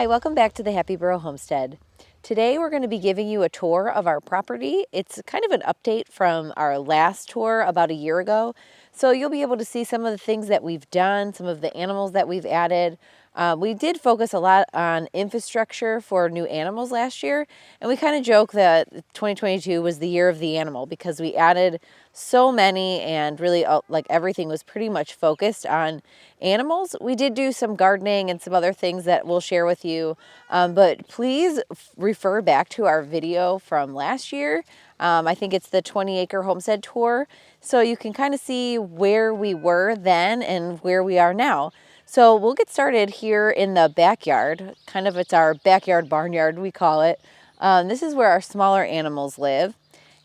Hi, welcome back to the Happy Burrow Homestead. Today we're going to be giving you a tour of our property. It's kind of an update from our last tour about a year ago. So you'll be able to see some of the things that we've done, some of the animals that we've added. We did focus a lot on infrastructure for new animals last year, and we kind of joke that 2022 was the year of the animal because we added so many and really like everything was pretty much focused on animals. We did do some gardening and some other things that we'll share with you, but please refer back to our video from last year. I think it's the 20-acre homestead tour, so you can kind of see where we were then and where we are now. So we'll get started here in the backyard. Kind of, it's our backyard barnyard, we call it. This is where our smaller animals live.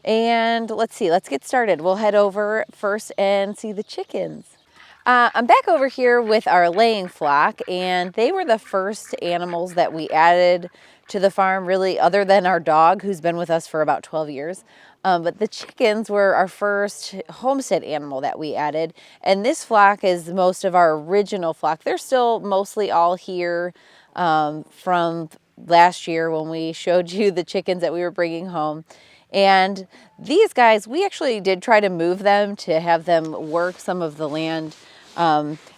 And let's get started. We'll head over first and see the chickens. I'm back over here with our laying flock, and they were the first animals that we added to the farm, really, other than our dog, who's been with us for about 12 years. But the chickens were our first homestead animal that we added, and this flock is most of our original flock. They're still mostly all here from last year when we showed you the chickens that we were bringing home. And these guys, we actually did try to move them to have them work some of the land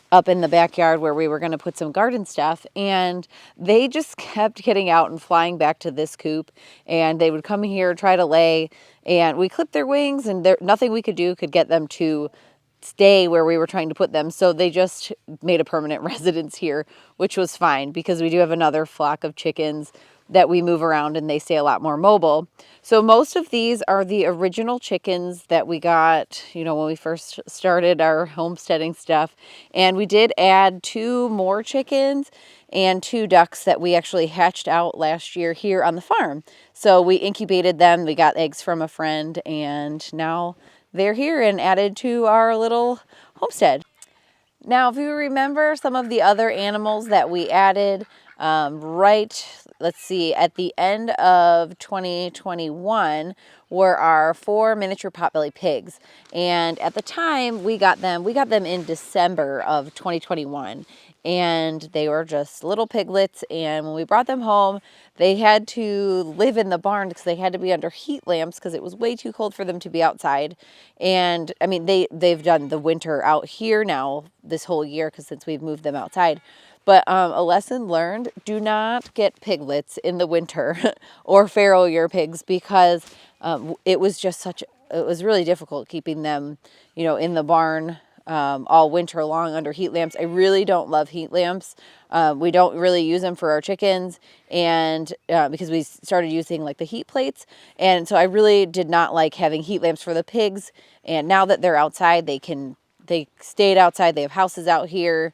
up in the backyard where we were going to put some garden stuff, and they just kept getting out and flying back to this coop, and they would come here, try to lay, and we clipped their wings, and nothing we could do could get them to stay where we were trying to put them, so they just made a permanent residence here, which was fine because we do have another flock of chickens that we move around and they stay a lot more mobile. So most of these are the original chickens that we got, when we first started our homesteading stuff. And we did add 2 more chickens and 2 ducks that we actually hatched out last year here on the farm. So we incubated them, we got eggs from a friend, and now they're here and added to our little homestead. Now, if you remember some of the other animals that we added, at the end of 2021 were our 4 miniature potbelly pigs. And at the time we got them in December of 2021. And they were just little piglets, and when we brought them home, they had to live in the barn because they had to be under heat lamps because it was way too cold for them to be outside. And I mean, they've done the winter out here now this whole year since we've moved them outside. But a lesson learned, do not get piglets in the winter or feral year pigs because it was really difficult keeping them, in the barn all winter long under heat lamps. I really don't love heat lamps. We don't really use them for our chickens, and because we started using like the heat plates, and so I really did not like having heat lamps for the pigs. And now that they're outside, they stayed outside. They have houses out here.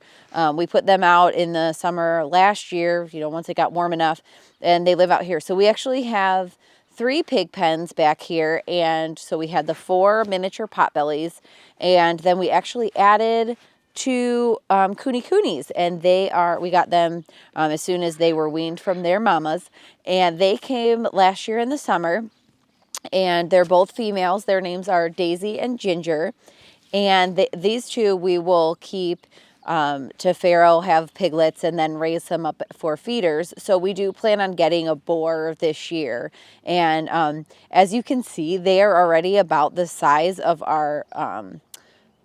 We put them out in the summer last year, once it got warm enough, and they live out here. So we actually have 3 pig pens back here, and so we had the 4 miniature potbellies, and then we actually added 2 coonies, and we got them as soon as they were weaned from their mamas, and they came last year in the summer, and they're both females. Their names are Daisy and Ginger, and these 2 we will keep to farrow, have piglets, and then raise them up for feeders. So we do plan on getting a boar this year. And as you can see, they are already about the size of our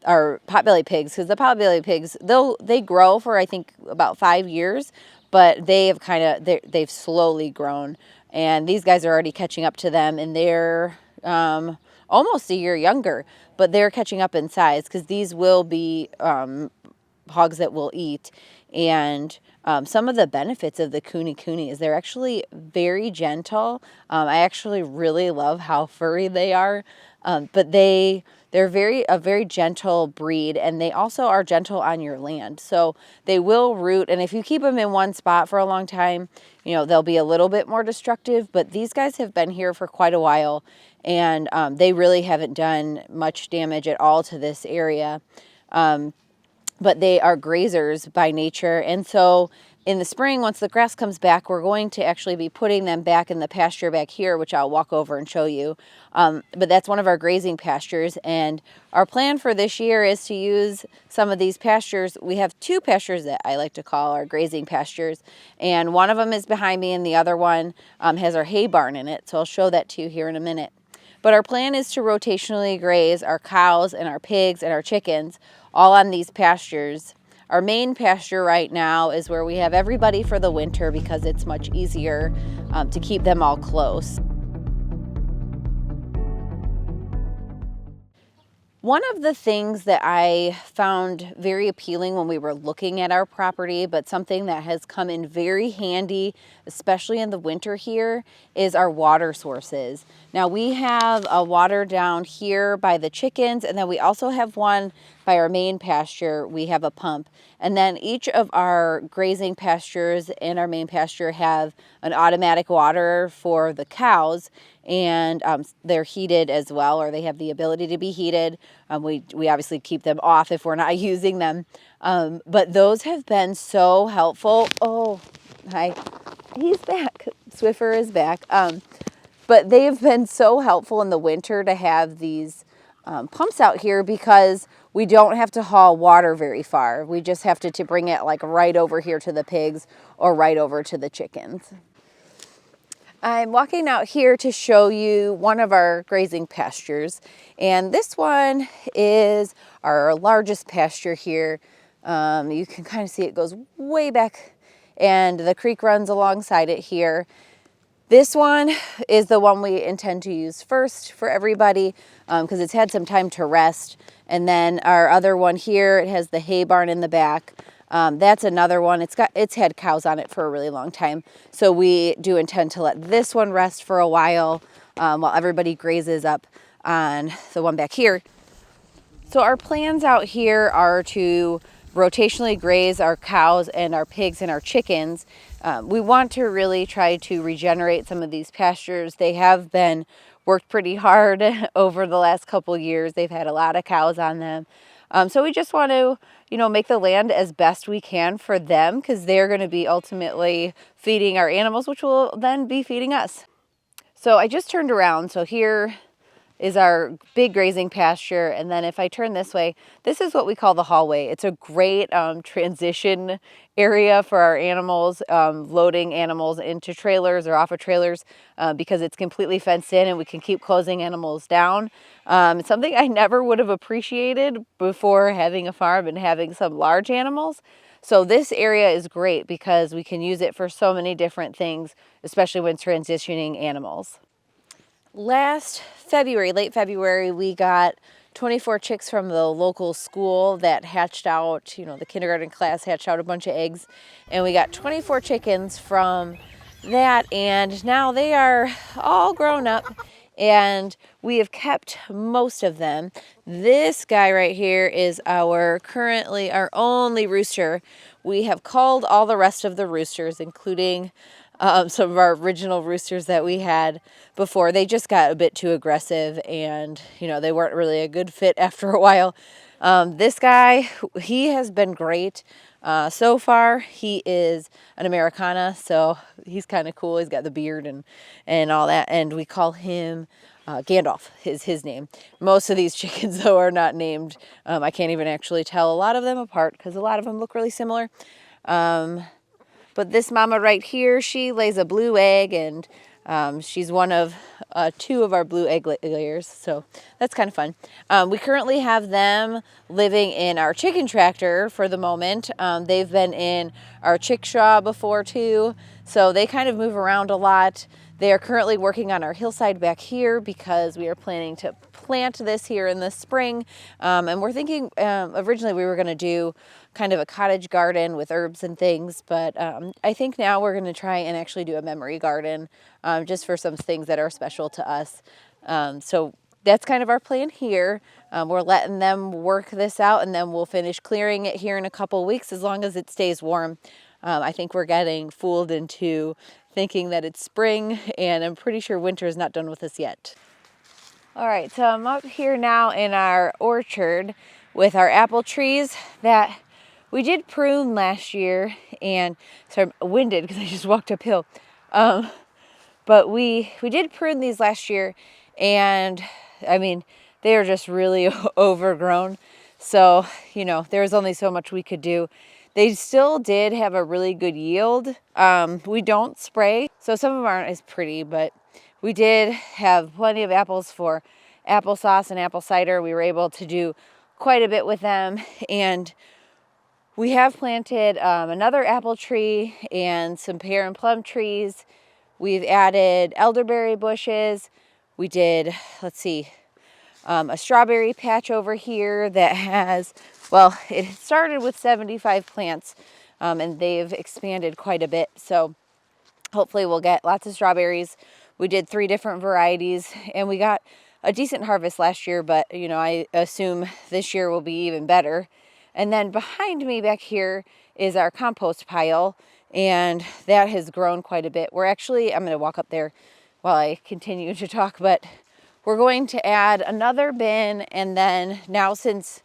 potbelly pigs, because the potbelly pigs, they grow for I think about 5 years, but they've slowly grown, and these guys are already catching up to them, and they're almost a year younger, but they're catching up in size because these will be hogs that will eat. And some of the benefits of the cooney is they're actually very gentle. I actually really love how furry they are, but they're a very gentle breed, and they also are gentle on your land. So they will root, and if you keep them in one spot for a long time, they'll be a little bit more destructive, but these guys have been here for quite a while, and they really haven't done much damage at all to this area. But they are grazers by nature, and so In the spring, once the grass comes back, we're going to actually be putting them back in the pasture back here, which I'll walk over and show you. But that's one of our grazing pastures, and our plan for this year is to use some of these pastures. We have two pastures that I like to call our grazing pastures, and one of them is behind me and the other one has our hay barn in it, so I'll show that to you here in a minute. But our plan is to rotationally graze our cows and our pigs and our chickens all on these pastures. Our main pasture right now is where we have everybody for the winter because it's much easier to keep them all close. One of the things that I found very appealing when we were looking at our property, but something that has come in very handy, especially in the winter here, is our water sources. Now we have a water down here by the chickens, and then we also have one by our main pasture. We have a pump. And then each of our grazing pastures and our main pasture have an automatic water for the cows, and they're heated as well, or they have the ability to be heated. We obviously keep them off if we're not using them. But those have been so helpful. Oh, hi. He's back. Swiffer is back. But they've been so helpful in the winter to have these pumps out here because we don't have to haul water very far. We just have to bring it like right over here to the pigs or right over to the chickens. I'm walking out here to show you one of our grazing pastures, and this one is our largest pasture here. You can kind of see it goes way back and the creek runs alongside it here. This one is the one we intend to use first for everybody because it's had some time to rest. And then our other one here, it has the hay barn in the back. That's another one. It's had cows on it for a really long time. So we do intend to let this one rest for a while everybody grazes up on the one back here. So our plans out here are to rotationally graze our cows and our pigs and our chickens. We want to really try to regenerate some of these pastures. They have been worked pretty hard over the last couple years. They've had a lot of cows on them. So we just want to, make the land as best we can for them because they're going to be ultimately feeding our animals, which will then be feeding us. So I just turned around. So here is our big grazing pasture, and then if I turn this way, this is what we call the hallway. It's a great transition area for our animals, loading animals into trailers or off of trailers because it's completely fenced in and we can keep closing animals down. It's something I never would have appreciated before having a farm and having some large animals. So this area is great because we can use it for so many different things, especially when transitioning animals. Last February, late February, we got 24 chicks from the local school that hatched out, the kindergarten class hatched out a bunch of eggs, and we got 24 chickens from that, and now they are all grown up, and we have kept most of them. This guy right here is currently our only rooster. We have culled all the rest of the roosters, including some of our original roosters that we had before. They just got a bit too aggressive and, they weren't really a good fit after a while. This guy, he has been great. So far, he is an Americana, so he's kind of cool. He's got the beard and all that, and we call him Gandalf is his name. Most of these chickens, though, are not named. I can't even actually tell a lot of them apart because a lot of them look really similar. But this mama right here, she lays a blue egg, and she's one of two of our blue egg layers, so that's kind of fun. We currently have them living in our chicken tractor for the moment. They've been in our chickshaw before too, so they kind of move around a lot. They are currently working on our hillside back here because we are planning to plant this here in the spring, and we're thinking originally we were going to do kind of a cottage garden with herbs and things, but I think now we're going to try and actually do a memory garden just for some things that are special to us. So that's kind of our plan here. We're letting them work this out, and then we'll finish clearing it here in a couple weeks as long as it stays warm. I think we're getting fooled into thinking that it's spring, and I'm pretty sure winter is not done with us yet. All right, so I'm up here now in our orchard with our apple trees that we did prune last year, and sorry, I'm winded because I just walked uphill. But we did prune these last year, and I mean, they are just really overgrown. So, you know, there was only so much we could do. They still did have a really good yield. We don't spray, so some of them aren't as pretty, but we did have plenty of apples for applesauce and apple cider. We were able to do quite a bit with them, and we have planted another apple tree and some pear and plum trees. We've added elderberry bushes. We did, let's see, a strawberry patch over here that has, well, it started with 75 plants, and they've expanded quite a bit. So hopefully we'll get lots of strawberries. We did 3 different varieties, and we got a decent harvest last year, but you know, I assume this year will be even better. And then behind me back here is our compost pile, and that has grown quite a bit. I'm going to walk up there while I continue to talk, but we're going to add another bin, and then now, since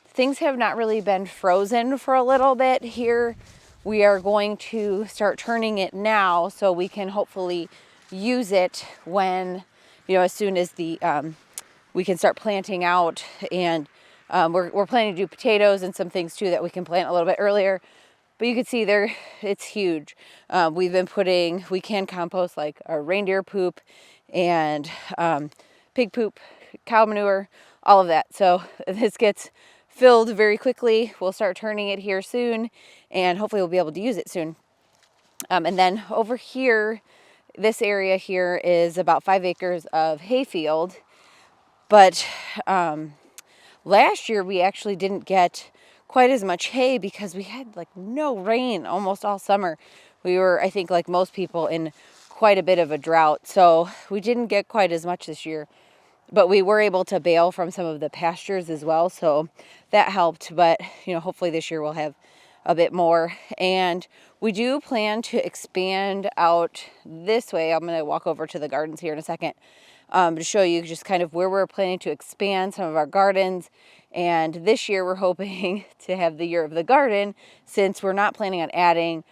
things have not really been frozen for a little bit here, we are going to start turning it now so we can hopefully use it when, you know, as soon as we can start planting out. And we're planning to do potatoes and some things too that we can plant a little bit earlier. But you can see there, it's huge. We can compost like our reindeer poop and pig poop, cow manure, all of that. So this gets filled very quickly. We'll start turning it here soon, and hopefully we'll be able to use it soon. And then over here, this area here is about 5 acres of hayfield. But last year we actually didn't get quite as much hay because we had like no rain almost all summer. We were, I think, like most people, in quite a bit of a drought. So we didn't get quite as much this year. But we were able to bale from some of the pastures as well, so that helped. But, you know, hopefully this year we'll have a bit more. And we do plan to expand out this way. I'm going to walk over to the gardens here in a second to show you just kind of where we're planning to expand some of our gardens. And this year we're hoping to have the year of the garden, since we're not planning on adding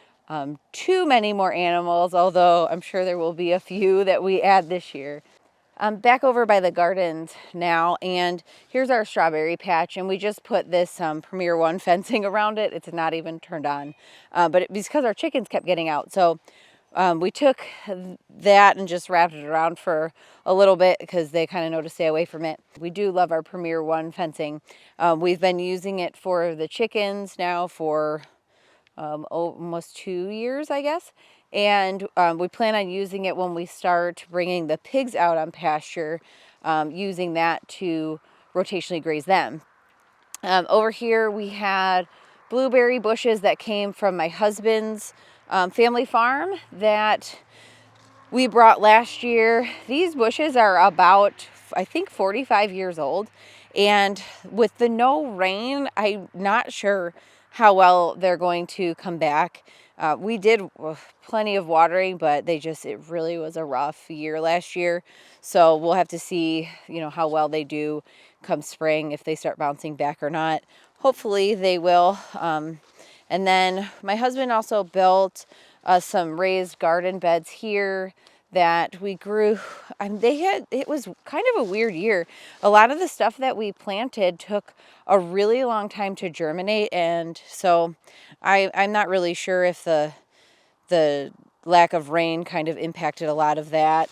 too many more animals, although I'm sure there will be a few that we add this year. Back over by the gardens now, and here's our strawberry patch, and we just put this Premier One fencing around it. It's not even turned on, but because our chickens kept getting out. So we took that and just wrapped it around for a little bit because they kind of know to stay away from it. We do love our Premier One fencing. We've been using it for the chickens now for almost 2 years, I guess. And we plan on using it when we start bringing the pigs out on pasture, using that to rotationally graze them. Over here we had blueberry bushes that came from my husband's family farm that we brought last year. These bushes are about, I think, 45 years old. And with the no rain, I'm not sure how well they're going to come back. We did plenty of watering, but it really was a rough year last year. So we'll have to see, you know, how well they do come spring, if they start bouncing back or not. Hopefully they will. And then my husband also built some raised garden beds here that we grew. It was kind of a weird year. A lot of the stuff that we planted took a really long time to germinate, and so I'm not really sure if the lack of rain kind of impacted a lot of that.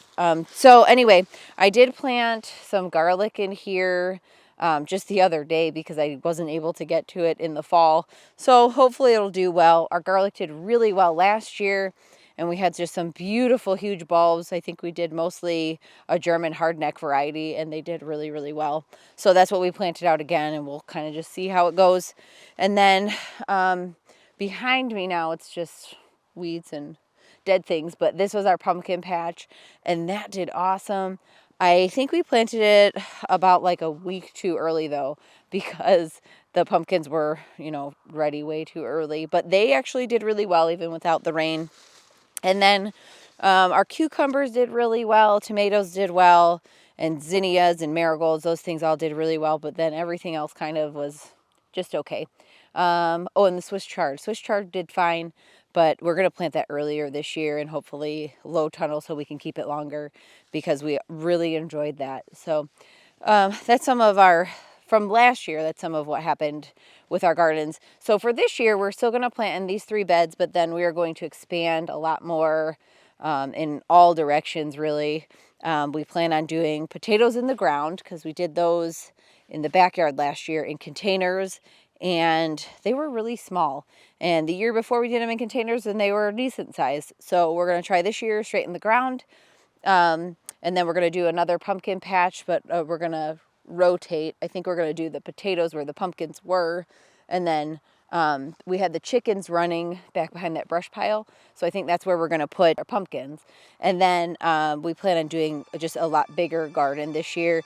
So anyway, I did plant some garlic in here just the other day because I wasn't able to get to it in the fall. So hopefully it'll do well. Our garlic did really well last year, and we had just some beautiful huge bulbs. I think we did mostly a German hardneck variety, and they did really, really well. So that's what we planted out again, and we'll kind of just see how it goes. And then behind me now, it's just weeds and dead things, but this was our pumpkin patch, and that did awesome. I think we planted it about like a week too early though, because the pumpkins were, you know, ready way too early, but they actually did really well even without the rain. And then our cucumbers did really well, tomatoes did well, and zinnias and marigolds, those things all did really well, but then everything else kind of was just okay. Oh, and the Swiss chard. Swiss chard did fine, but we're going to plant that earlier this year and hopefully low tunnel so we can keep it longer because we really enjoyed that. So that's some of our, from last year, that's some of what happened with our gardens. So for this year, we're still going to plant in these 3 beds, but then we are going to expand a lot more in all directions, really. We plan on doing potatoes in the ground because we did those in the backyard last year in containers, and they were really small. And the year before we did them in containers, and they were decent size. So we're going to try this year straight in the ground. And then we're going to do another pumpkin patch, but we're going to rotate. I think we're going to do the potatoes where the pumpkins were. And then we had the chickens running back behind that brush pile. So I think that's where we're going to put our pumpkins. And then we plan on doing just a lot bigger garden this year.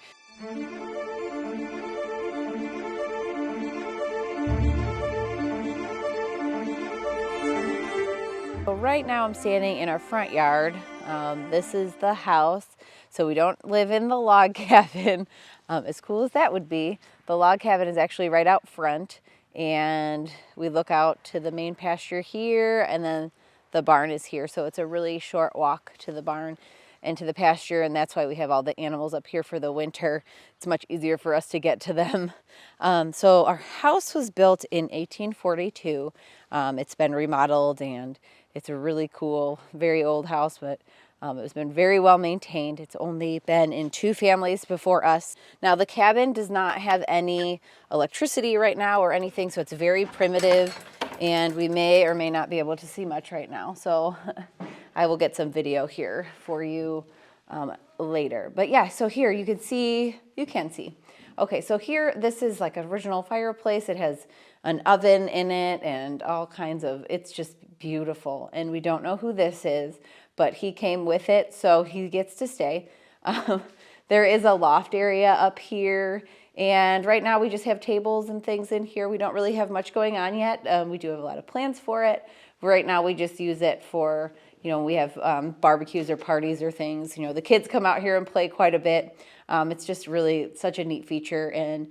So right now I'm standing in our front yard. This is the house. So we don't live in the log cabin. As cool as that would be, the log cabin is actually right out front, and we look out to the main pasture here, and then the barn is here. So it's a really short walk to the barn and to the pasture, and that's why we have all the animals up here for the winter. It's much easier for us to get to them. So our house was built in 1842. It's been remodeled, and it's a really cool, very old house, but it's been very well maintained. It's only been in 2 families before us. Now the cabin does not have any electricity right now or anything, so it's very primitive, and we may or may not be able to see much right now. So I will get some video here for you later. But yeah, so here you can see. Okay, so here, this is like an original fireplace. It has an oven in it and all kinds of, it's just beautiful. And we don't know who this is, but he came with it, so he gets to stay. There is a loft area up here, and right now we just have tables and things in here. We don't really have much going on yet. We do have a lot of plans for it. Right now we just use it for, we have barbecues or parties or things. The kids come out here and play quite a bit. It's just really such a neat feature, and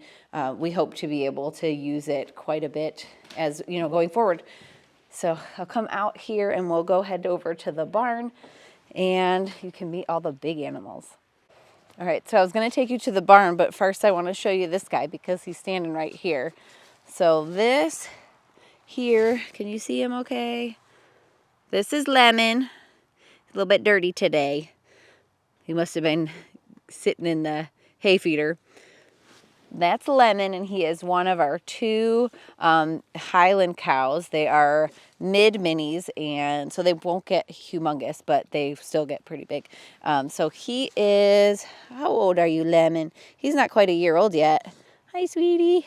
we hope to be able to use it quite a bit as, going forward. So I'll come out here and we'll go head over to the barn, and you can meet all the big animals. All right, so I was going to take you to the barn, but first I want to show you this guy because he's standing right here. So this here, can you see him okay? This is Lemon. A little bit dirty today. He must have been sitting in the hay feeder. That's Lemon, and he is one of our 2 Highland cows. They are mid-minis, and so they won't get humongous, but they still get pretty big. So he is, how old are you, Lemon? He's not quite a year old yet. Hi, sweetie.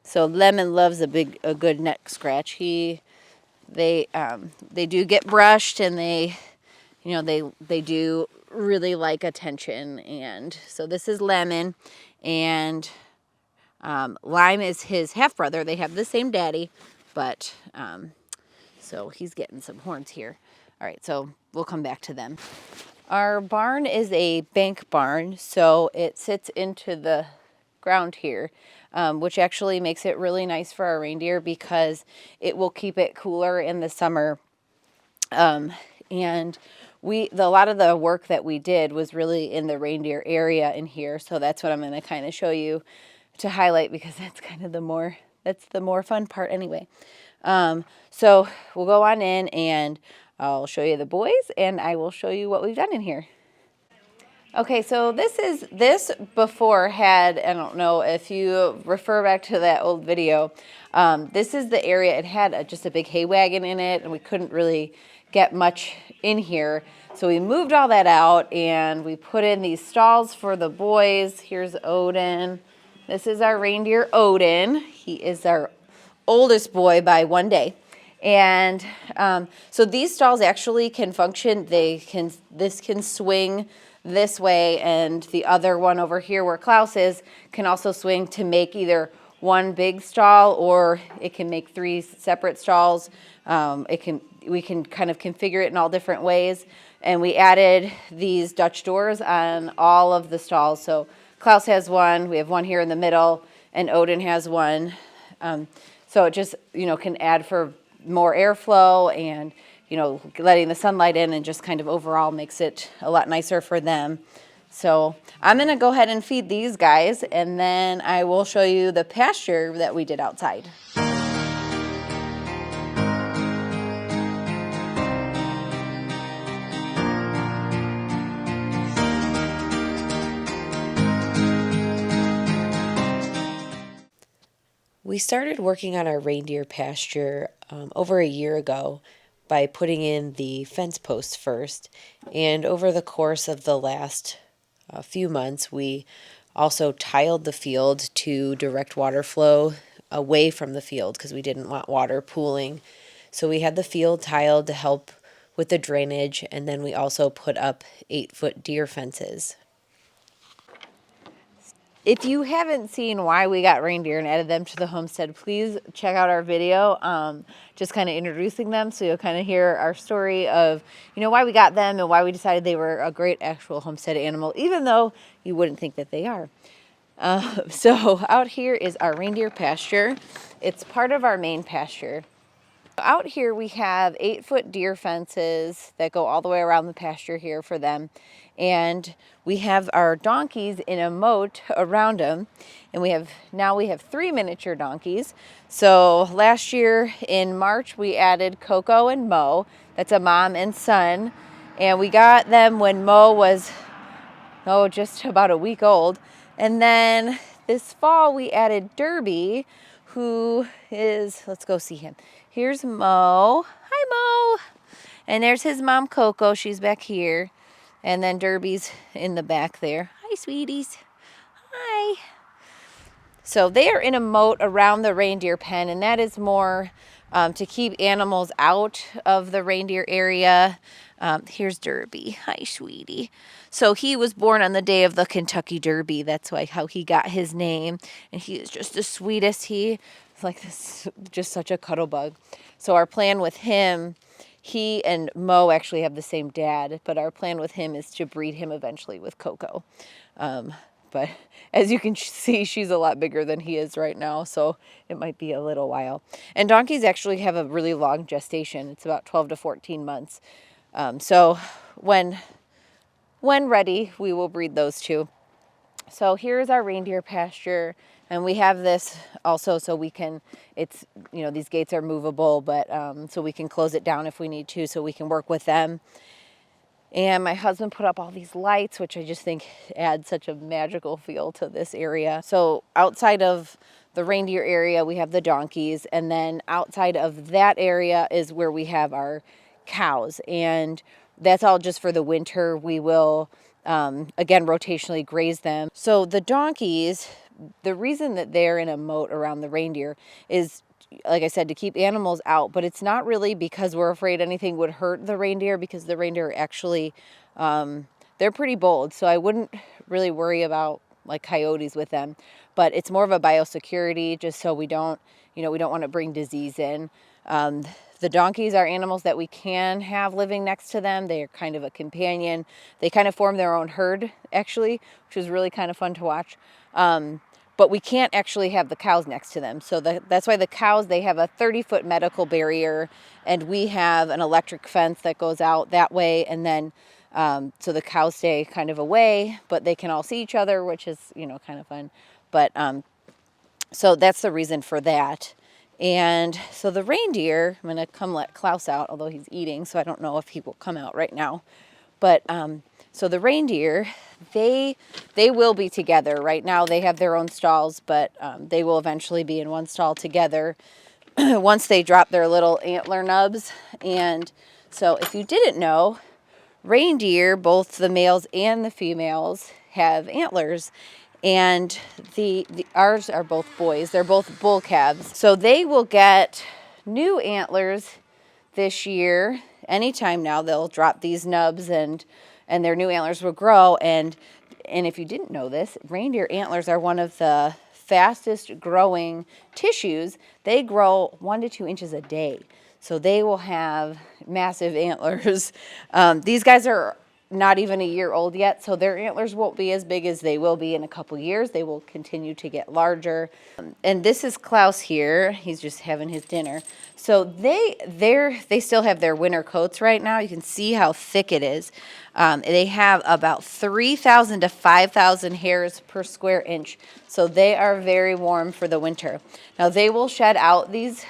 So Lemon loves a good neck scratch. They do get brushed, and they do really like attention. And so this is Lemon, and Lime is his half brother. They have the same daddy, but so he's getting some horns here. All right, so we'll come back to them. Our barn is a bank barn, so it sits into the ground here, which actually makes it really nice for our reindeer because it will keep it cooler in the summer. And a lot of the work that we did was really in the reindeer area in here, so that's what I'm going to kind of show you to highlight, because that's kind of the more fun part anyway. So we'll go on in, and I'll show you the boys, and I will show you what we've done in here. Okay, so this before had, I don't know if you refer back to that old video, this is the area. It had just a big hay wagon in it, and we couldn't really get much in here. So we moved all that out, and we put in these stalls for the boys. Here's Odin. This is our reindeer, Odin. He is our oldest boy by 1 day. And so these stalls actually can function. This can swing this way, and the other one over here where Klaus is can also swing to make either one big stall, or it can make 3 separate stalls. We can kind of configure it in all different ways. And we added these Dutch doors on all of the stalls. So Klaus has one, we have one here in the middle, and Odin has one So it just, can add for more airflow and, letting the sunlight in, and just kind of overall makes it a lot nicer for them. So I'm going to go ahead and feed these guys, and then I will show you the pasture that we did outside. We started working on our reindeer pasture over a year ago by putting in the fence posts first. And over the course of the last few months, we also tiled the field to direct water flow away from the field because we didn't want water pooling. So we had the field tiled to help with the drainage, and then we also put up 8-foot deer fences. If you haven't seen why we got reindeer and added them to the homestead, please check out our video, just kind of introducing them, so you'll kind of hear our story of, why we got them and why we decided they were a great actual homestead animal, even though you wouldn't think that they are. So out here is our reindeer pasture. It's part of our main pasture. Out here we have 8-foot deer fences that go all the way around the pasture here for them. And we have our donkeys in a moat around them. And now we have 3 miniature donkeys. So last year in March, we added Coco and Mo. That's a mom and son. And we got them when Mo was, just about a week old. And then this fall we added Derby, who is, let's go see him. Here's Mo. Hi, Mo. And there's his mom, Coco. She's back here. And then Derby's in the back there. Hi, sweeties. Hi. So they are in a moat around the reindeer pen, and that is more to keep animals out of the reindeer area. Here's Derby. Hi, sweetie. So he was born on the day of the Kentucky Derby. That's how he got his name. And he is just the sweetest. He is like this, just such a cuddle bug. So our plan with him, he and Mo actually have the same dad, but our plan with him is to breed him eventually with Coco. But as you can see, she's a lot bigger than he is right now, so it might be a little while. And donkeys actually have a really long gestation. It's about 12 to 14 months. So when ready, we will breed those two. So here's our reindeer pasture, and we have this also so we can, these gates are movable, but so we can close it down if we need to, so we can work with them. And my husband put up all these lights, which I just think adds such a magical feel to this area. So outside of the reindeer area, we have the donkeys. And then outside of that area is where we have our cows. And that's all just for the winter. We will, again, rotationally graze them. So the donkeys, the reason that they're in a moat around the reindeer is, like I said, to keep animals out, but it's not really because we're afraid anything would hurt the reindeer, because the reindeer actually, they're pretty bold. So I wouldn't really worry about like coyotes with them, but it's more of a biosecurity, just so we don't want to bring disease in. The donkeys are animals that we can have living next to them. They are kind of a companion. They kind of form their own herd, actually, which is really kind of fun to watch. But we can't actually have the cows next to them. So that's why the cows, they have a 30-foot medical barrier, and we have an electric fence that goes out that way. And then, so the cows stay kind of away, but they can all see each other, which is, kind of fun. But, so that's the reason for that. And so the reindeer, I'm going to come let Klaus out, although he's eating, so I don't know if he will come out right now. But, so the reindeer, they will be together. Right now they have their own stalls, but they will eventually be in one stall together once they drop their little antler nubs. And so if you didn't know, reindeer, both the males and the females, have antlers. And ours are both boys. They're both bull calves. So they will get new antlers this year. Anytime now, they'll drop these nubs and their new antlers will grow. And if you didn't know this, reindeer antlers are one of the fastest growing tissues. They grow 1 to 2 inches a day. So they will have massive antlers. These guys are not even a year old yet, so their antlers won't be as big as they will be in a couple years. They will continue to get larger. And this is Klaus here. He's just having his dinner. So they still have their winter coats right now. You can see how thick it is. They have about 3,000 to 5,000 hairs per square inch. So they are very warm for the winter. Now they will shed out these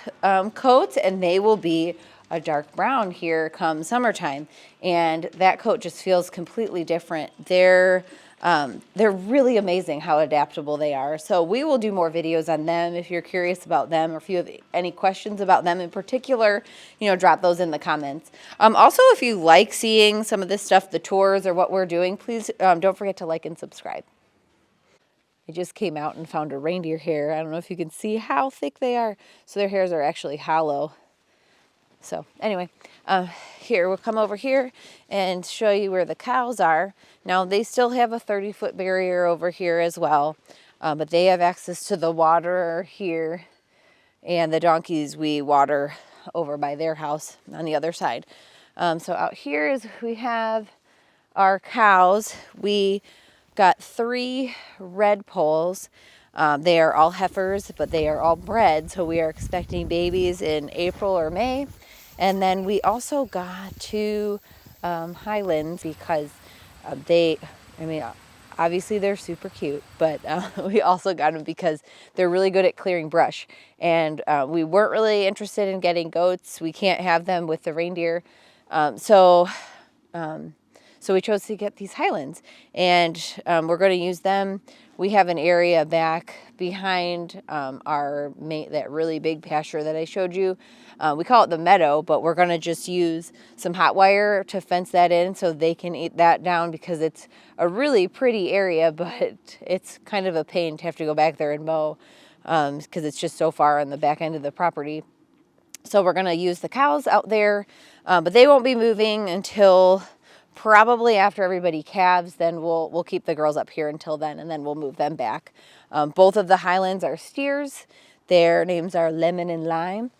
coats, and they will be a dark brown here come summertime, and that coat just feels completely different. They're really amazing how adaptable they are. So we will do more videos on them. If you're curious about them, or if you have any questions about them in particular, drop those in the comments. Also, if you like seeing some of this stuff, the tours or what we're doing, please don't forget to like and subscribe. I just came out and found a reindeer hair. I don't know if you can see how thick they are. So their hairs are actually hollow. So anyway, here, we'll come over here and show you where the cows are. Now they still have a 30-foot barrier over here as well, but they have access to the water here, and the donkeys we water over by their house on the other side. So out here is we have our cows. We got 3 red poles. They are all heifers, but they are all bred, so we are expecting babies in April or May. And then we also got 2 Highlands because obviously they're super cute, but we also got them because they're really good at clearing brush. And we weren't really interested in getting goats. We can't have them with the reindeer. So we chose to get these Highlands, and we're going to use them. We have an area back behind that really big pasture that I showed you. We call it the meadow, but we're going to just use some hot wire to fence that in so they can eat that down, because it's a really pretty area, but it's kind of a pain to have to go back there and mow because it's just so far on the back end of the property. So we're going to use the cows out there, but they won't be moving until probably after everybody calves. Then we'll keep the girls up here until then, and then we'll move them back. Both of the Highlands are steers. Their names are Lemon and Lime,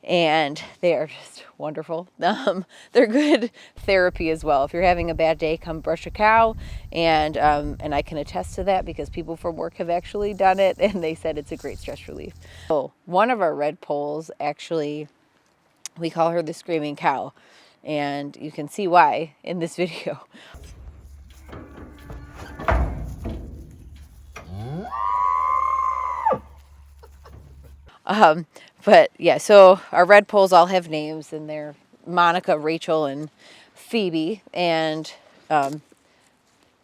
and they are just wonderful. They're good therapy as well. If you're having a bad day, come brush a cow, and I can attest to that because people from work have actually done it, and they said it's a great stress relief. So one of our red poles, actually, we call her the Screaming Cow, and you can see why in this video. But yeah, so our red poles all have names, and they're Monica, Rachel, and Phoebe, and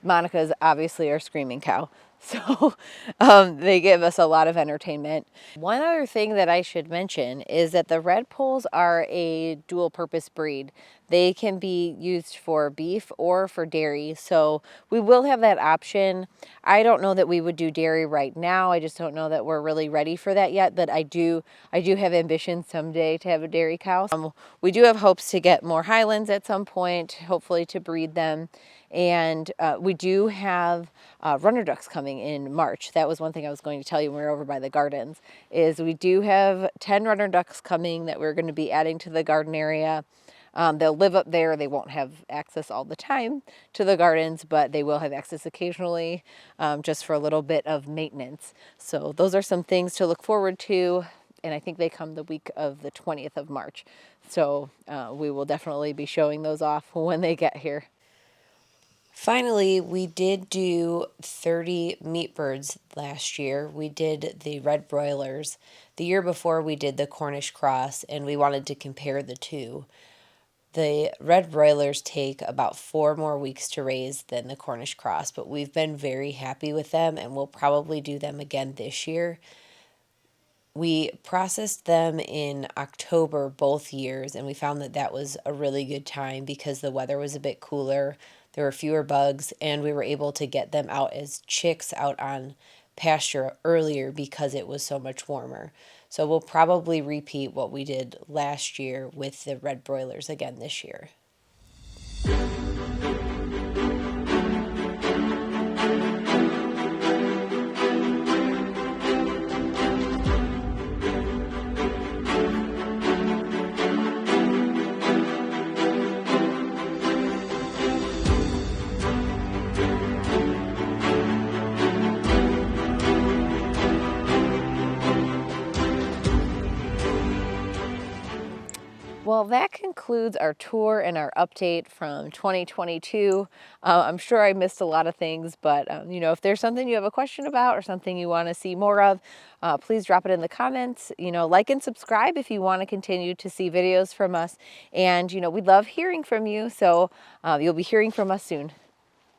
Monica is obviously our Screaming Cow. So they give us a lot of entertainment. One other thing that I should mention is that the red poles are a dual purpose breed. They can be used for beef or for dairy, so we will have that option. I don't know that we would do dairy right now. I just don't know that we're really ready for that yet, but I do have ambition someday to have a dairy cow. We do have hopes to get more Highlands at some point, hopefully to breed them. And we do have runner ducks coming in March. That was one thing I was going to tell you when we were over by the gardens, is we do have 10 runner ducks coming that we're going to be adding to the garden area. They'll live up there. They won't have access all the time to the gardens, but they will have access occasionally, just for a little bit of maintenance. So those are some things to look forward to. And I think they come the week of the 20th of March. So we will definitely be showing those off when they get here. Finally, we did do 30 meat birds last year. We did the red broilers. The year before, we did the Cornish cross, and we wanted to compare the two. The red broilers take about 4 more weeks to raise than the Cornish cross, but we've been very happy with them, and we'll probably do them again this year. We processed them in October both years, and we found that that was a really good time because the weather was a bit cooler. There were fewer bugs, and we were able to get them out as chicks out on pasture earlier because it was so much warmer. So we'll probably repeat what we did last year with the red broilers again this year. Well, that concludes our tour and our update from 2022. I'm sure I missed a lot of things, but you know, if there's something you have a question about or something you want to see more of, please drop it in the comments. You know, like and subscribe if you want to continue to see videos from us. And, you know, we love hearing from you. So you'll be hearing from us soon.